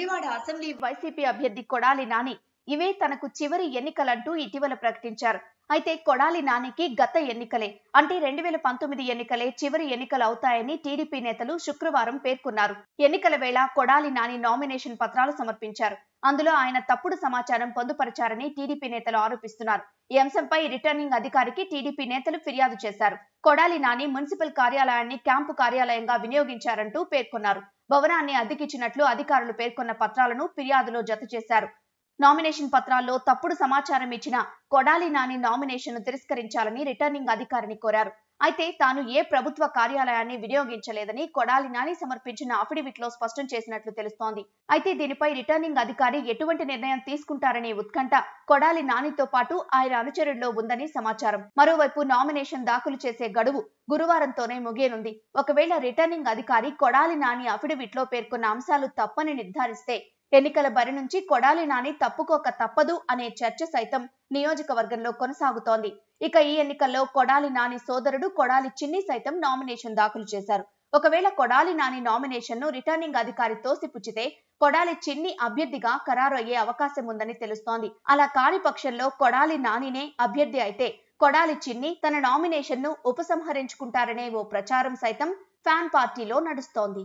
Gudivada assembly YCP అభ్యర్థి కొడాలి నాని ఇవే తనకు చివరి ఎన్నికలంటూ ఇటీవల ప్రకటించారు. అయితే కొడాలి నానికి గత ఎన్నికలే అంటే 2019 ఎన్నికలే చివరి ఎన్నికలు అవుతాయని టీడీపీ నేతలు శుక్రవారం పేర్కొన్నారు. ఎన్నికల వేళ కొడాలి నాని నామినేషన్ పత్రాలు సమర్పించారు. అందులో ఆయన తప్పుడు సమాచారం పొందుపరిచారని టీడీపీ నేతలు ఆరోపిస్తున్నారు. ఈ అంశంపై రిటర్నింగ్ అధికారికి టీడీపీ నేతలు ఫిర్యాదు చేశారు. కొడాలి నాని మున్సిపల్ కార్యాలయాన్ని క్యాంపు కార్యాలయంగా వినియోగించారంటూ పేర్కొన్నారు. భవనాన్ని అద్దెకిచ్చినట్లు అధికారులు పేర్కొన్న పత్రాలను ఫిర్యాదులో జత చేశారు. నామినేషన్ పత్రాల్లో తప్పుడు సమాచారం ఇచ్చిన కొడాలి నాని నామినేషన్ తిరస్కరించాలని రిటర్నింగ్ అధికారిని కోరారు. అయితే తాను ఏ ప్రభుత్వ కార్యాలయాన్ని వినియోగించలేదని కొడాలి నాని సమర్పించిన అఫిడవిట్ లో స్పష్టం చేసినట్లు తెలుస్తోంది. అయితే దీనిపై రిటర్నింగ్ అధికారి ఎటువంటి నిర్ణయం తీసుకుంటారనే ఉత్కంఠ కొడాలి నానితో పాటు ఆయన అనుచరుల్లో ఉందని సమాచారం. మరోవైపు నామినేషన్ దాఖలు చేసే గడువు గురువారంతోనే ముగియనుంది. ఒకవేళ రిటర్నింగ్ అధికారి కొడాలి నాని అఫిడవిట్ లో పేర్కొన్న అంశాలు తప్పని నిర్ధారిస్తే ఎన్నికల బరి నుంచి కొడాలి నాని తప్పుకోక తప్పదు అనే చర్చ సైతం నియోజకవర్గంలో కొనసాగుతోంది. ఇక ఈ ఎన్నికల్లో కొడాలి నాని సోదరుడు కొడాలి చిన్ని సైతం నామినేషన్ దాఖలు చేశారు. ఒకవేళ కొడాలి నాని నామినేషన్ ను రిటర్నింగ్ అధికారి తోసిపుచ్చితే కొడాలి చిన్ని అభ్యర్థిగా ఖరారు అయ్యే అవకాశం ఉందని తెలుస్తోంది. అలా కాని పక్షంలో కొడాలి నానినే అభ్యర్థి అయితే కొడాలి చిన్ని తన నామినేషన్ ను ఉపసంహరించుకుంటారనే ఓ ప్రచారం సైతం ఫ్యాన్ పార్టీలో నడుస్తోంది.